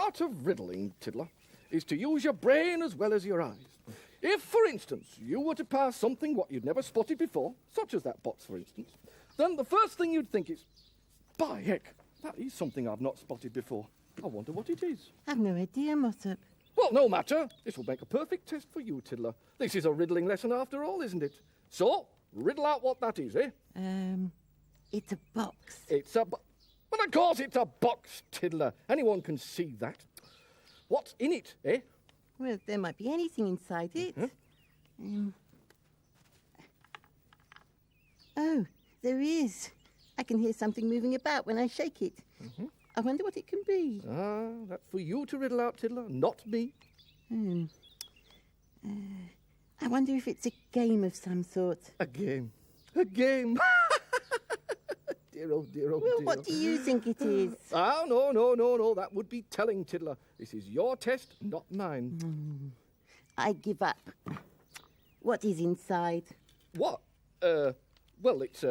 art of riddling, Tiddler, is to use your brain as well as your eyes. If, for instance, you were to pass something what you'd never spotted before, such as that box, for instance, then the first thing you'd think is, by heck, that is something I've not spotted before. I wonder what it is. I've no idea, Mossop. Well, no matter. This will make a perfect test for you, Tiddler. This is a riddling lesson after all, isn't it? So, riddle out what that is, eh? It's a box. It's a box. Well, of course it's a box, Tiddler. Anyone can see that. What's in it, eh? Well, there might be anything inside it. Oh, there is. I can hear something moving about when I shake it. I wonder what it can be. Ah, that's for you to riddle out, Tiddler, not me. I wonder if it's a game of some sort. A game. A game. Dear, oh, dear, oh, Well, dear. what do you think it is? Ah, no. That would be telling, Tiddler. This is your test, not mine. I give up. What is inside? What? Well, it's,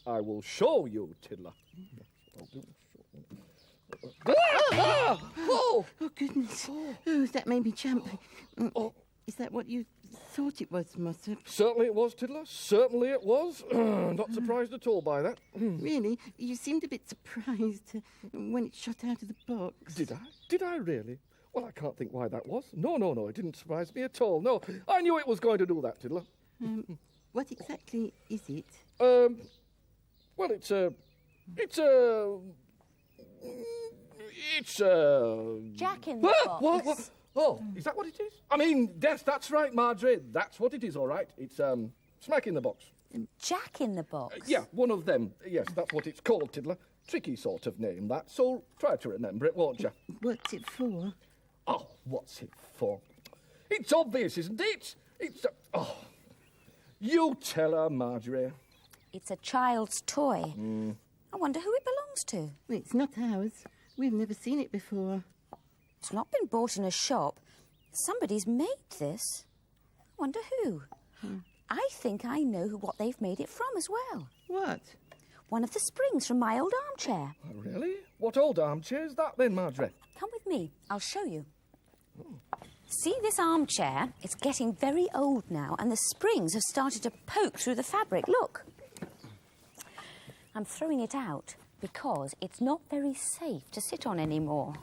I will show you, Tiddler. I'll do. Oh! Oh, goodness. Oh, that made me jump. Is that what you thought it was, Mossop? Certainly it was, Tiddler. Certainly it was. Not surprised at all by that. Really? You seemed a bit surprised when it shot out of the box. Did I? Did I really? Well, I can't think why that was. No, it didn't surprise me at all. No, I knew it was going to do that, Tiddler. What exactly is it? Well, it's a Jack in the box. What? Oh, is that what it is? I mean, yes, that's right, Marjorie. That's what it is, all right. It's, smack in the box. Jack in the box? Yeah, one of them. Yes, that's what it's called, Tiddler. Tricky sort of name, that. So try to remember it, won't you? What's it for? Oh, what's it for? It's obvious, isn't it? It's... You tell her, Marjorie. It's a child's toy. I wonder who it belongs to. Well, it's not ours. We've never seen it before. It's not been bought in a shop. Somebody's made this. I wonder who. I think I know what they've made it from as well. What? One of the springs from my old armchair. Oh, really? What old armchair is that then, Marjorie? Come with me. I'll show you. See this armchair? It's getting very old now, and the springs have started to poke through the fabric. Look. I'm throwing it out because it's not very safe to sit on anymore.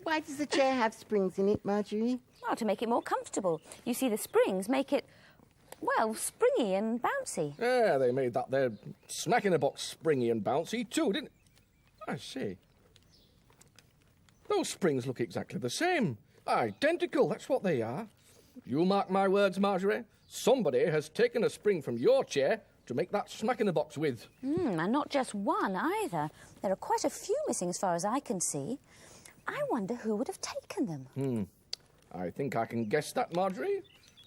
Why does the chair have springs in it, Marjorie? Well, to make it more comfortable. You see, the springs make it, well, springy and bouncy. Yeah, they made that there smack in a box springy and bouncy too, didn't I see. Those springs look exactly the same. Identical, that's what they are. You mark my words, Marjorie. Somebody has taken a spring from your chair to make that smack in the box with. And not just one either. There are quite a few missing as far as I can see. I wonder who would have taken them. I think I can guess that, Marjorie.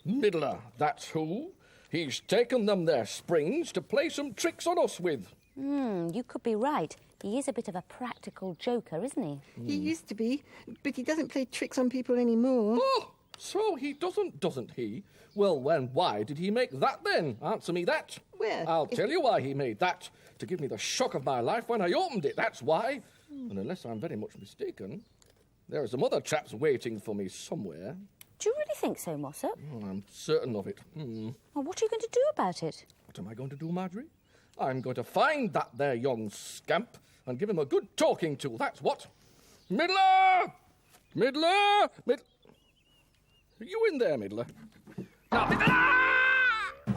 Middler, that's who. He's taken them their springs to play some tricks on us with. You could be right. He is a bit of a practical joker, isn't he? He used to be, but he doesn't play tricks on people anymore. Oh, so he doesn't he? Well, why did he make that then? Answer me that. Well, I'll tell you why he made that. To give me the shock of my life when I opened it, that's why. And unless I'm very much mistaken, there are some other traps waiting for me somewhere. Do you really think so, Mossop? Oh, I'm certain of it. Well, what are you going to do about it? What am I going to do, Marjorie? I'm going to find that there young scamp and give him a good talking to, that's what. Middler! Middler! Are you in there, Middler? Now, Middler!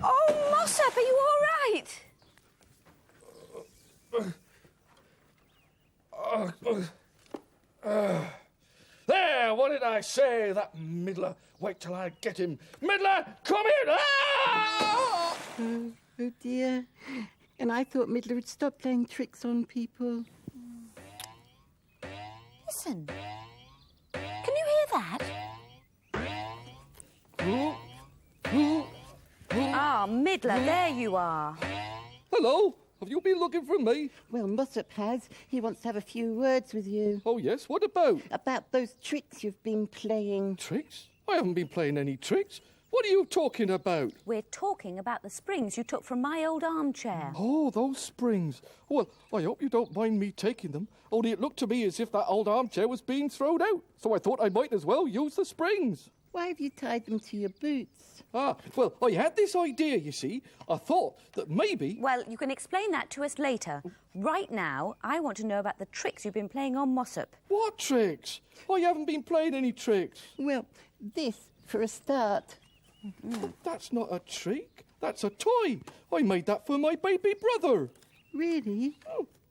Oh, Mossop, are you all right? There, what did I say? That Middler. Wait till I get him. Middler, come here! Ah! Oh, dear. And I thought Middler would stop playing tricks on people. Listen. Can you hear that? Middler, there you are. Hello, have you been looking for me? Well, Mossop has. He wants to have a few words with you. Oh, yes, what about? About those tricks you've been playing. Tricks? I haven't been playing any tricks. What are you talking about? We're talking about the springs you took from my old armchair. Oh, those springs. Well, I hope you don't mind me taking them. Only it looked to me as if that old armchair was being thrown out. So I thought I might as well use the springs. Why have you tied them to your boots? Well, I had this idea, you see. I thought that maybe... Well, you can explain that to us later. Right now, I want to know about the tricks you've been playing on Mossop. What tricks? I haven't been playing any tricks. Well, this for a start. That's not a trick. That's a toy. I made that for my baby brother. Really?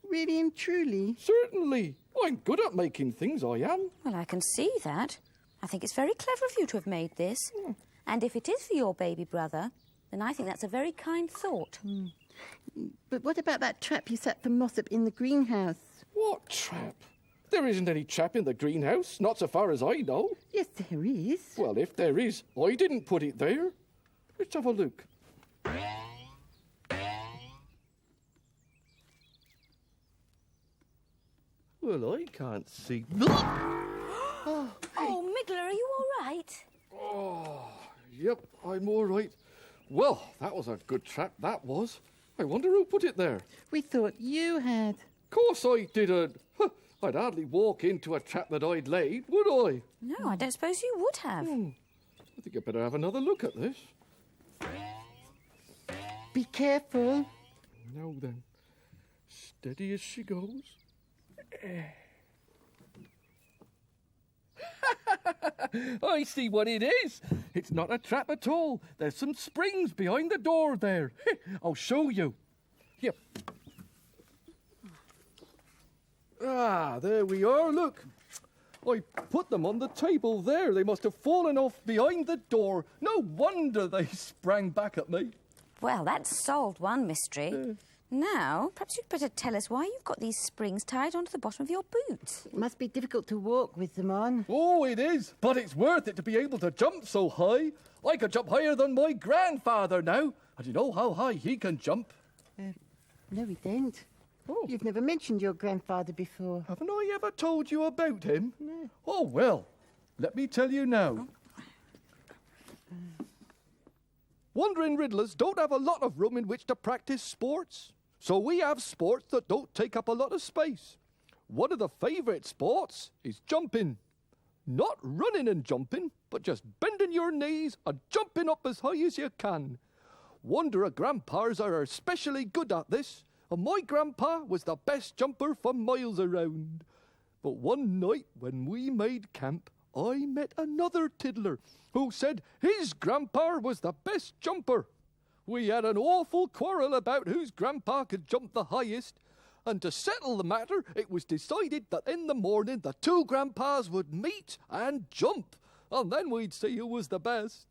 Really and truly? Certainly. I'm good at making things, I am. Well, I can see that. I think it's very clever of you to have made this. And if it is for your baby brother, then I think that's a very kind thought. But what about that trap you set for Mossop in the greenhouse? What trap? There isn't any trap in the greenhouse, not so far as I know. Yes, there is. Well, if there is, I didn't put it there. Let's have a look. Well, I can't see... Oh, Miggler, are you all right? Oh, yep, I'm all right. Well, that was a good trap, that was. I wonder who put it there. We thought you had. Course I didn't. I'd hardly walk into a trap that I'd laid, would I? No, I don't suppose you would have. I think I'd better have another look at this. Be careful. Now then, steady as she goes. I see what it is. It's not a trap at all. There's some springs behind the door there. I'll show you. Here. There we are, look. I put them on the table there. They must have fallen off behind the door. No wonder they sprang back at me. Well, that's solved one mystery. Now, perhaps you'd better tell us why you've got these springs tied onto the bottom of your boots. It must be difficult to walk with them on. Oh, it is. But it's worth it to be able to jump so high. I could jump higher than my grandfather now. And you know how high he can jump? No, we don't. Oh. You've never mentioned your grandfather before. Haven't I ever told you about him? No. Oh, well, let me tell you now. Wandering Riddlers don't have a lot of room in which to practice sports. So we have sports that don't take up a lot of space. One of the favourite sports is jumping. Not running and jumping, but just bending your knees and jumping up as high as you can. Wanderer grandpas are especially good at this, and my grandpa was the best jumper for miles around. But one night when we made camp, I met another tiddler who said his grandpa was the best jumper. We had an awful quarrel about whose grandpa could jump the highest, and to settle the matter, it was decided that in the morning the two grandpas would meet and jump, and then we'd see who was the best.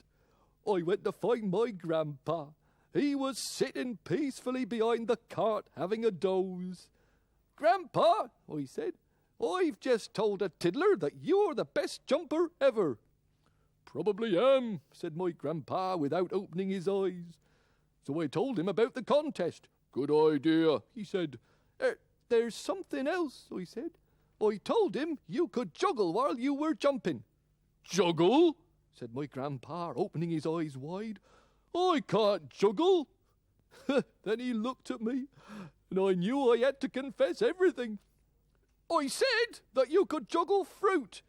I went to find my grandpa. He was sitting peacefully behind the cart having a doze. "Grandpa," I said, "I've just told a tiddler that you're the best jumper ever." "Probably am," said my grandpa without opening his eyes. So I told him about the contest. "Good idea," he said. "There's something else," I said. I told him you could juggle while you were jumping. "Juggle?" said my grandpa, opening his eyes wide. "I can't juggle." Then he looked at me, and I knew I had to confess everything. "I said that you could juggle fruit."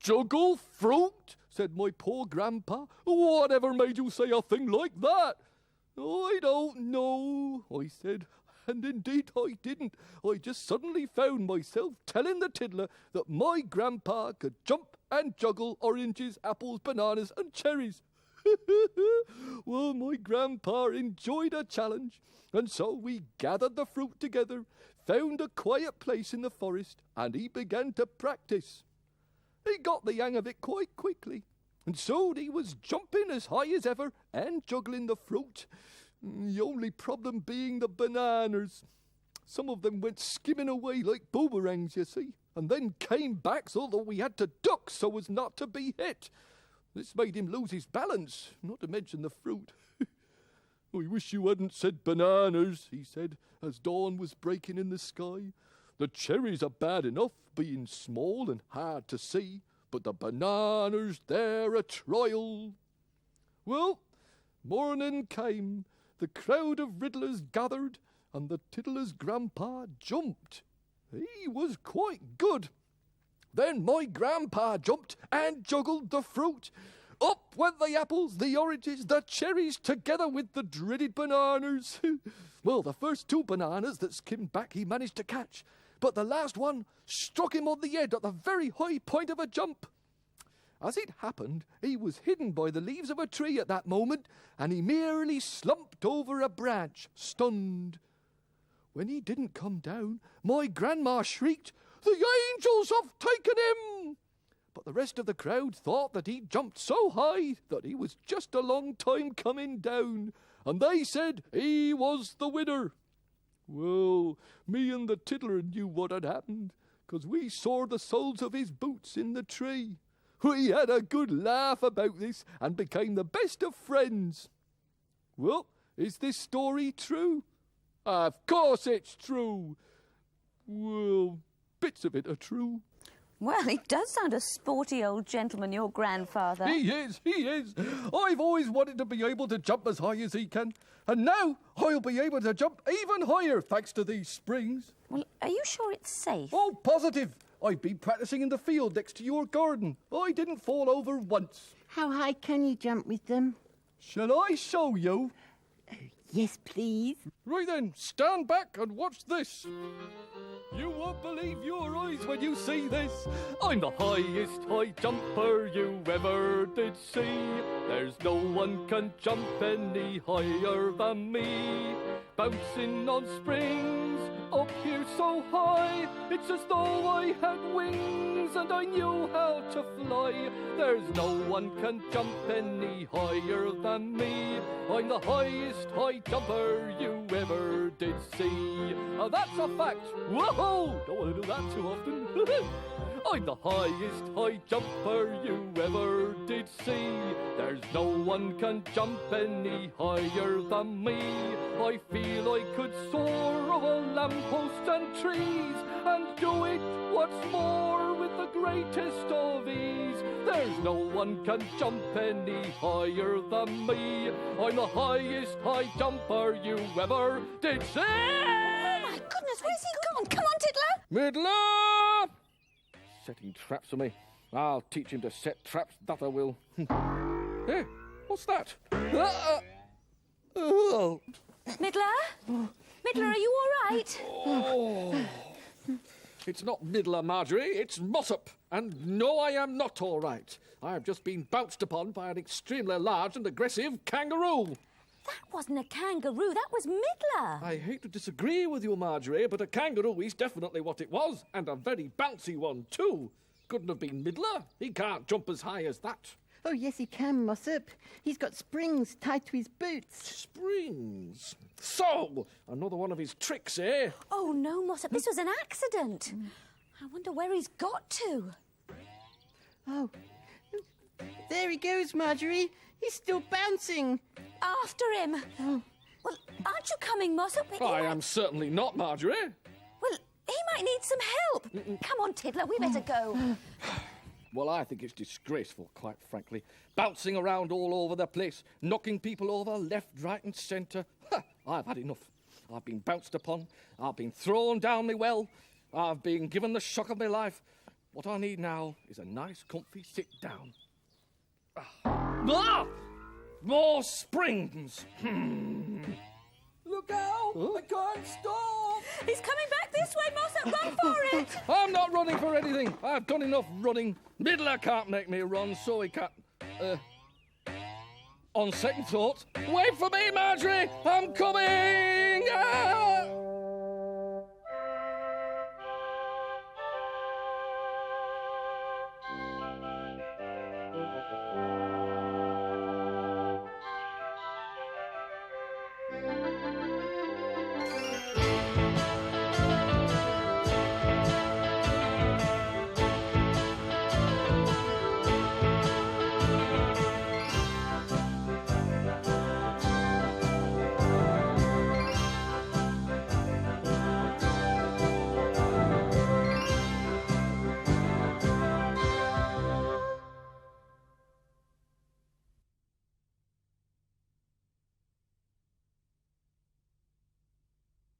"Juggle fruit?" said my poor grandpa. "Whatever made you say a thing like that?" "I don't know," I said, and indeed I didn't. I just suddenly found myself telling the tiddler that my grandpa could jump and juggle oranges, apples, bananas and cherries. Well, my grandpa enjoyed a challenge, and so we gathered the fruit together, found a quiet place in the forest, and he began to practice. He got the hang of it quite quickly, and soon he was jumping as high as ever and juggling the fruit. The only problem being the bananas. Some of them went skimming away like boomerangs, you see, and then came back so that we had to duck so as not to be hit. This made him lose his balance, not to mention the fruit. "I wish you hadn't said bananas," he said, as dawn was breaking in the sky. "The cherries are bad enough, being small and hard to see, but the bananas, they're a trial." Well, morning came. The crowd of Riddlers gathered, and the tiddler's grandpa jumped. He was quite good. Then my grandpa jumped and juggled the fruit. Up went the apples, the oranges, the cherries, together with the dreaded bananas. Well, the first 2 bananas that skimmed back he managed to catch, but the last one struck him on the head at the very high point of a jump. As it happened, he was hidden by the leaves of a tree at that moment, and he merely slumped over a branch, stunned. When he didn't come down, my grandma shrieked, "The angels have taken him!" But the rest of the crowd thought that he jumped so high that he was just a long time coming down, and they said he was the winner. Well, me and the tiddler knew what had happened, 'cause we saw the soles of his boots in the tree. We had a good laugh about this and became the best of friends. Well, is this story true? Of course it's true. Well, bits of it are true. Well, he does sound a sporty old gentleman, your grandfather. He is. I've always wanted to be able to jump as high as he can, and now I'll be able to jump even higher thanks to these springs. Well, are you sure it's safe? Oh, positive. I've been practicing in the field next to your garden. I didn't fall over once. How high can you jump with them? Shall I show you? Yes, please. Right then, stand back and watch this. You won't believe your eyes when you see this. I'm the highest high jumper you ever did see. There's no one can jump any higher than me. Bouncing on springs, up here so high. It's as though I had wings and I knew how to fly. There's no one can jump any higher than me. I'm the highest high jumper you ever did see. Now that's a fact. Whoa! Don't want to do that too often. I'm the highest high jumper you ever did see. There's no one can jump any higher than me. I feel I could soar over lampposts and trees and do it what's more with the greatest of ease. There's no one can jump any higher than me. I'm the highest high jumper you ever did see. Oh, my goodness, where's he gone? Come on, Tiddler. Middler! Setting traps for me. I'll teach him to set traps, that I will. Hey, what's that? Oh. Middler? Middler, are you all right? Oh. It's not Middler, Marjorie, it's Mossop. And no, I am not all right. I have just been bounced upon by an extremely large and aggressive kangaroo. That wasn't a kangaroo, that was Middler. I hate to disagree with you, Marjorie, but a kangaroo is definitely what it was, and a very bouncy one, too. Couldn't have been Middler. He can't jump as high as that. Oh, yes, he can, Mossop. He's got springs tied to his boots. Springs? So, another one of his tricks, eh? Oh, no, Mossop, this was an accident. I wonder where he's got to. Oh, there he goes, Marjorie. He's still bouncing. After him. Oh. Well, aren't you coming, Mossop? I am certainly not, Marjorie. Well, he might need some help. Come on, Tiddler, we better go. Well, I think it's disgraceful, quite frankly. Bouncing around all over the place, knocking people over left, right and centre. I've had enough. I've been bounced upon. I've been thrown down my well. I've been given the shock of my life. What I need now is a nice, comfy sit down. Ah! More springs! Look out! I can't stop! He's coming back this way, Mossop. Run for it! I'm not running for anything. I've done enough running. Middler can't make me run, so he can't... On second thought, wait for me, Marjorie! I'm coming! Ah!